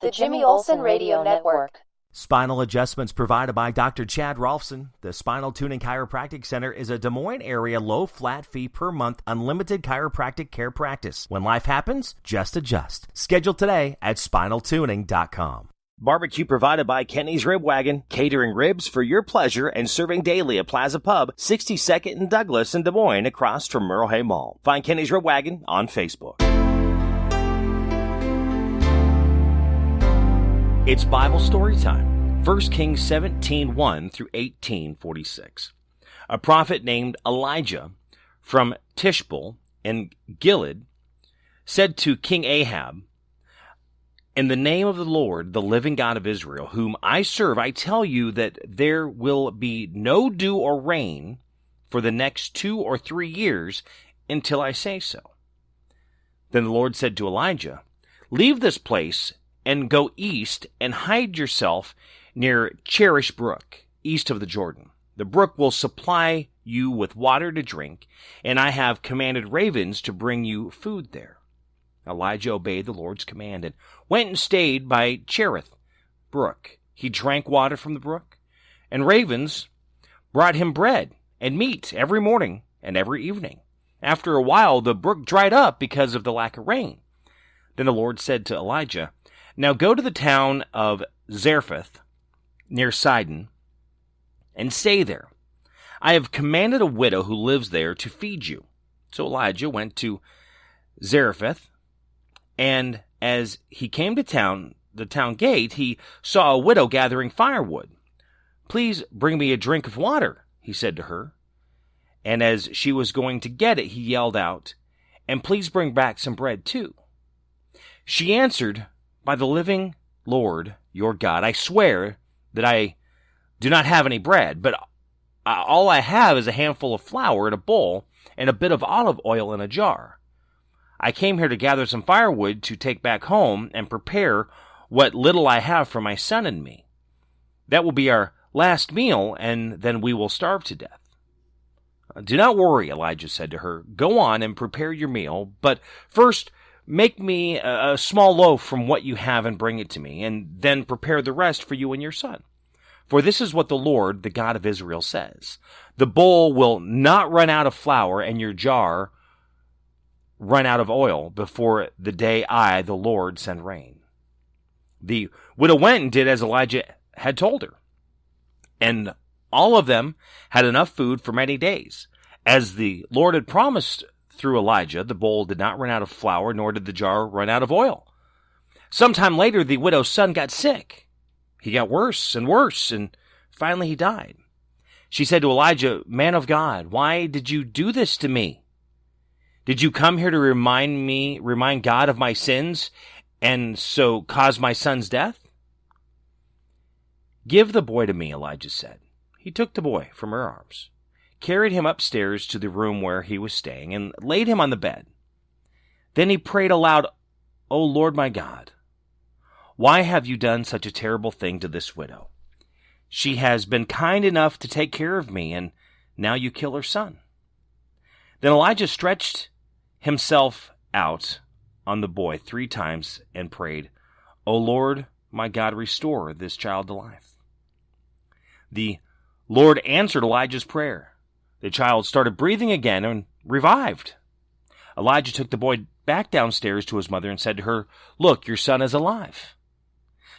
The Jimmy Olsen Radio Network. Spinal adjustments provided by Dr. Chad Rolfson. The Spinal Tuning Chiropractic Center is a Des Moines area low flat fee per month unlimited chiropractic care practice. When life happens, just adjust. Schedule today at spinaltuning.com. Barbecue provided by Kenny's Rib Wagon, catering ribs for your pleasure and serving daily at Plaza Pub, 62nd and Douglas in Des Moines, across from Merle Hay Mall. Find Kenny's Rib Wagon on Facebook. It's Bible story time. 1 Kings 17:1 through 18:46. A prophet named Elijah from Tishbul in Gilead said to King Ahab, "In the name of the Lord, the living God of Israel, whom I serve, I tell you that there will be no dew or rain for the next 2 or 3 years until I say so." Then the Lord said to Elijah, "Leave this place and go east and hide yourself near Cherish Brook, east of the Jordan. The brook will supply you with water to drink, and I have commanded ravens to bring you food there." Elijah obeyed the Lord's command and went and stayed by Cherith Brook. He drank water from the brook, and ravens brought him bread and meat every morning and every evening. After a while, the brook dried up because of the lack of rain. Then the Lord said to Elijah, "Now go to the town of Zarephath, near Sidon, and stay there. I have commanded a widow who lives there to feed you." So Elijah went to Zarephath, and as he came to the town gate, he saw a widow gathering firewood. "Please bring me a drink of water," he said to her. And as she was going to get it, he yelled out, "And please bring back some bread too." She answered, "By the living Lord, your God, I swear that I do not have any bread, but all I have is a handful of flour in a bowl and a bit of olive oil in a jar. I came here to gather some firewood to take back home and prepare what little I have for my son and me. That will be our last meal, and then we will starve to death." "Do not worry," Elijah said to her. "Go on and prepare your meal, but first make me a small loaf from what you have and bring it to me, and then prepare the rest for you and your son. For this is what the Lord, the God of Israel, says. The bowl will not run out of flour, and your jar run out of oil before the day I, the Lord, send rain." The widow went and did as Elijah had told her, and all of them had enough food for many days. As the Lord had promised through Elijah, the bowl did not run out of flour, nor did the jar run out of oil. Sometime later, the widow's son got sick. He got worse, and finally he died. She said to Elijah, "Man of God, why did you do this to me? Did you come here to remind God of my sins, and so cause my son's death?" "Give the boy to me," Elijah said. He took the boy from her arms, carried him upstairs to the room where he was staying, and laid him on the bed. Then he prayed aloud, "O Lord my God, why have you done such a terrible thing to this widow? She has been kind enough to take care of me, and now you kill her son." Then Elijah stretched himself out on the boy 3 times and prayed, "O Lord my God, restore this child to life." The Lord answered Elijah's prayer. The child started breathing again and revived. Elijah took the boy back downstairs to his mother and said to her, "Look, your son is alive."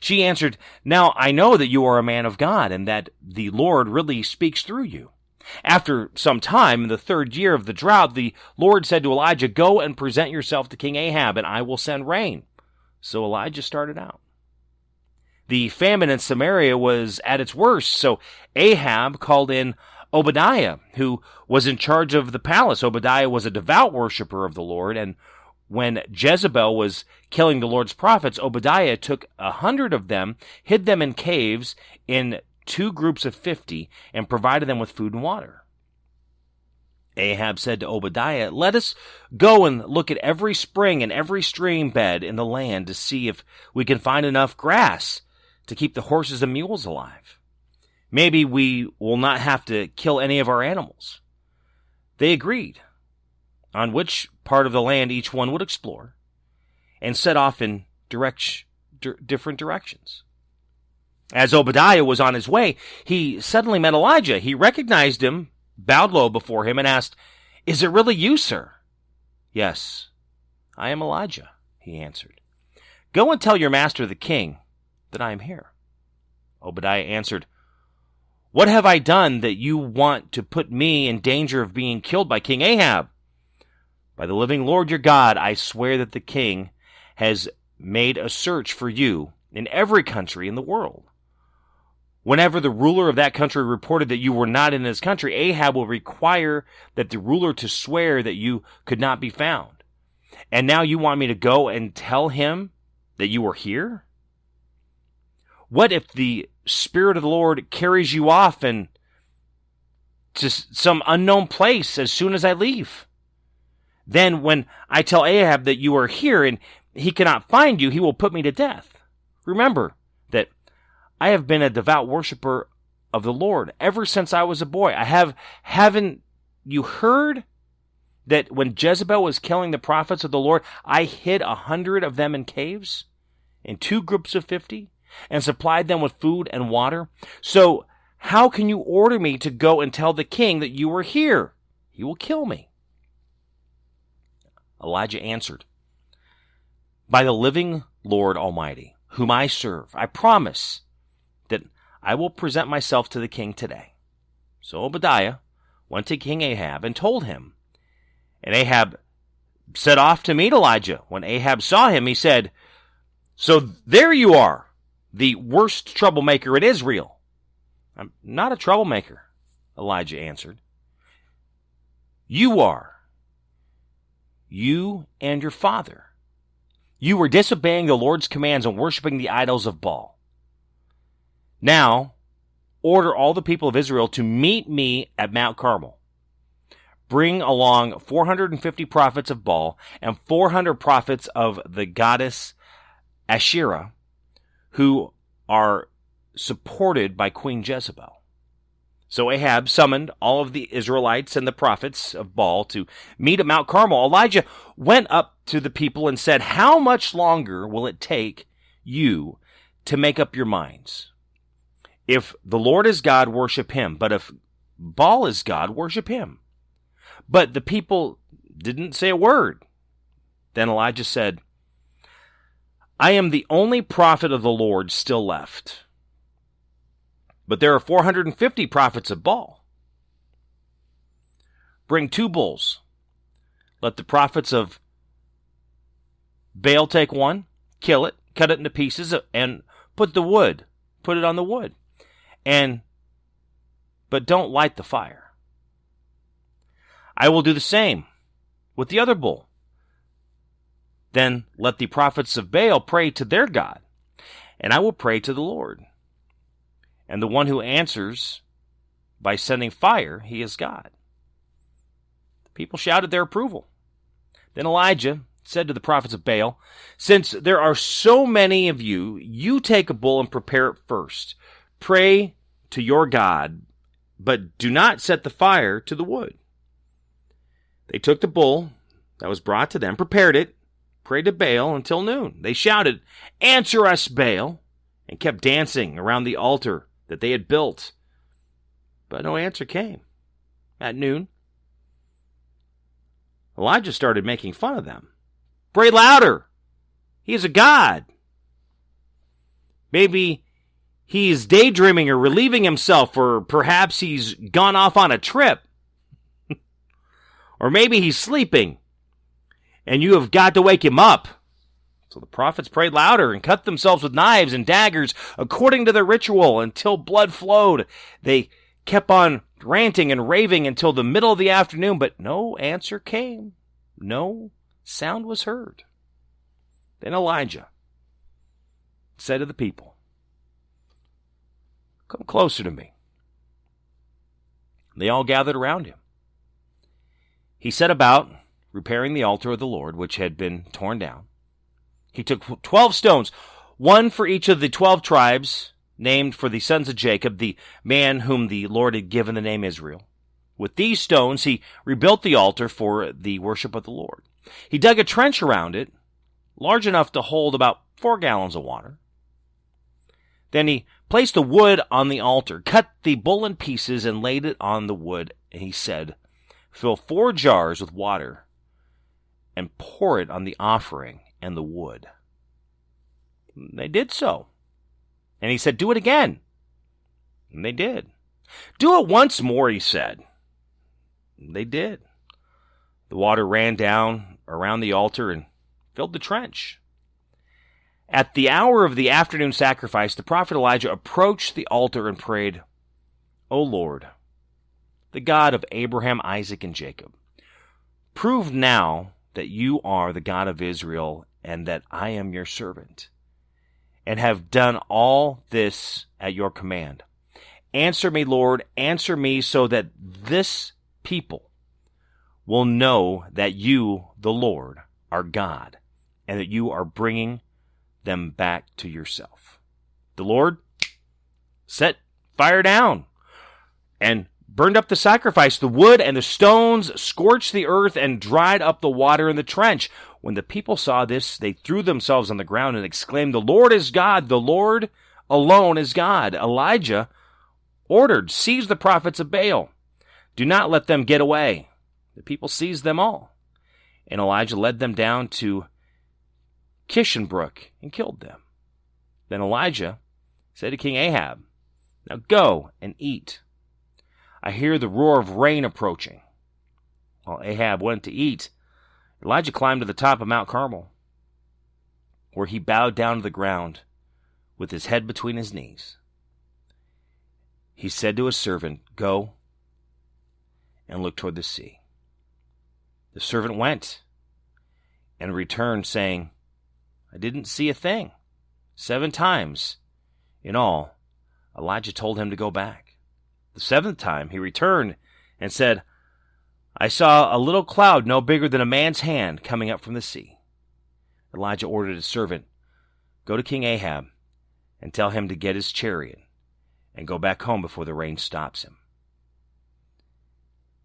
She answered, "Now I know that you are a man of God and that the Lord really speaks through you." After some time, in the 3rd year of the drought, the Lord said to Elijah, "Go and present yourself to King Ahab, and I will send rain." So Elijah started out. The famine in Samaria was at its worst, so Ahab called in Obadiah, who was in charge of the palace. Obadiah was a devout worshiper of the Lord, and when Jezebel was killing the Lord's prophets, Obadiah took 100 of them, hid them in caves in 2 groups of 50, and provided them with food and water. Ahab said to Obadiah, "Let us go and look at every spring and every stream bed in the land to see if we can find enough grass to keep the horses and mules alive. Maybe we will not have to kill any of our animals." They agreed on which part of the land each one would explore, and set off in different directions. As Obadiah was on his way, he suddenly met Elijah. He recognized him, bowed low before him, and asked, "Is it really you, sir?" "Yes, I am Elijah," he answered. "Go and tell your master the king that I am here." Obadiah answered, "What have I done that you want to put me in danger of being killed by King Ahab? By the living Lord your God, I swear that the king has made a search for you in every country in the world. Whenever the ruler of that country reported that you were not in his country, Ahab will require that the ruler to swear that you could not be found. And now you want me to go and tell him that you are here? What if the Spirit of the Lord carries you off and to some unknown place as soon as I leave? Then when I tell Ahab that you are here and he cannot find you, he will put me to death. Remember that I have been a devout worshiper of the Lord ever since I was a boy. Haven't you heard that when Jezebel was killing the prophets of the Lord, I hid 100 of them in caves, in 2 groups of 50, and supplied them with food and water? So how can you order me to go and tell the king that you are here? He will kill me." Elijah answered, "By the living Lord Almighty, whom I serve, I promise that I will present myself to the king today." So Obadiah went to King Ahab and told him. And Ahab set off to meet Elijah. When Ahab saw him, he said, "So there you are, the worst troublemaker in Israel." "I'm not a troublemaker," Elijah answered. "You are. You and your father. You were disobeying the Lord's commands and worshiping the idols of Baal. Now, order all the people of Israel to meet me at Mount Carmel. Bring along 450 prophets of Baal and 400 prophets of the goddess Asherah, who are supported by Queen Jezebel." So Ahab summoned all of the Israelites and the prophets of Baal to meet at Mount Carmel. Elijah went up to the people and said, "How much longer will it take you to make up your minds? If the Lord is God, worship him. But if Baal is God, worship him." But the people didn't say a word. Then Elijah said, "I am the only prophet of the Lord still left. But there are 450 prophets of Baal. Bring 2 bulls. Let the prophets of Baal take one, kill it, cut it into pieces, and put it on the wood. But don't light the fire. I will do the same with the other bull. Then let the prophets of Baal pray to their God, and I will pray to the Lord. And the one who answers by sending fire, he is God." The people shouted their approval. Then Elijah said to the prophets of Baal, "Since there are so many of you, you take a bull and prepare it first. Pray to your God, but do not set the fire to the wood." They took the bull that was brought to them, prepared it, prayed to Baal until noon. They shouted, "Answer us, Baal," and kept dancing around the altar that they had built. But no answer came. At noon, Elijah started making fun of them. "Pray louder. He is a god. Maybe he's daydreaming or relieving himself, or perhaps he's gone off on a trip. Or maybe he's sleeping, and you have got to wake him up." So the prophets prayed louder and cut themselves with knives and daggers according to their ritual until blood flowed. They kept on ranting and raving until the middle of the afternoon, but no answer came. No sound was heard. Then Elijah said to the people, "Come closer to me." They all gathered around him. He set about repairing the altar of the Lord, which had been torn down. He took 12 stones, one for each of the 12 tribes, named for the sons of Jacob, the man whom the Lord had given the name Israel. With these stones, he rebuilt the altar for the worship of the Lord. He dug a trench around it, large enough to hold about 4 gallons of water. Then he placed the wood on the altar, cut the bull in pieces, and laid it on the wood. And he said, "Fill 4 jars with water and pour it on the offering and the wood." They did so. And he said, "Do it again." And they did. "Do it once more," he said. And they did. The water ran down around the altar and filled the trench. At the hour of the afternoon sacrifice, the prophet Elijah approached the altar and prayed, "O Lord, the God of Abraham, Isaac, and Jacob, prove now that you are the God of Israel and that I am your servant, and have done all this at your command. Answer me, Lord, answer me, so that this people will know that you, the Lord, are God, and that you are bringing them back to yourself." The Lord set fire down and burned up the sacrifice. The wood and the stones scorched the earth and dried up the water in the trench. When the people saw this, they threw themselves on the ground and exclaimed, "The Lord is God, the Lord alone is God." Elijah ordered, "Seize the prophets of Baal. Do not let them get away." The people seized them all, and Elijah led them down to Kishon Brook and killed them. Then Elijah said to King Ahab, "Now go and eat. I hear the roar of rain approaching." While Ahab went to eat, Elijah climbed to the top of Mount Carmel, where he bowed down to the ground with his head between his knees. He said to his servant, "Go and look toward the sea." The servant went and returned, saying, "I didn't see a thing." 7 times in all, Elijah told him to go back. The 7th time he returned and said, "I saw a little cloud no bigger than a man's hand coming up from the sea." Elijah ordered his servant, "Go to King Ahab and tell him to get his chariot and go back home before the rain stops him."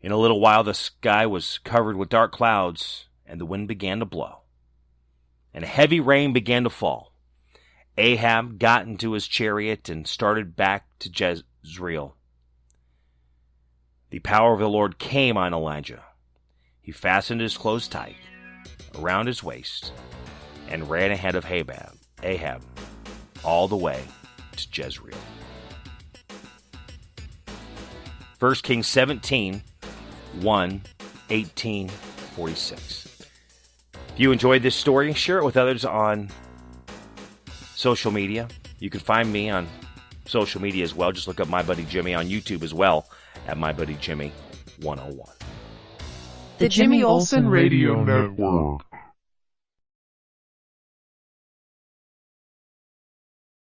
In a little while the sky was covered with dark clouds, and the wind began to blow, and heavy rain began to fall. Ahab got into his chariot and started back to Jezreel. The power of the Lord came on Elijah. He fastened his clothes tight around his waist and ran ahead of Ahab all the way to Jezreel. 1 Kings 17, 1, 18, 46. If you enjoyed this story, share it with others on social media. You can find me on social media as well. Just look up My Buddy Jimmy on YouTube as well at My Buddy Jimmy 101. The Jimmy Olsen Radio Network.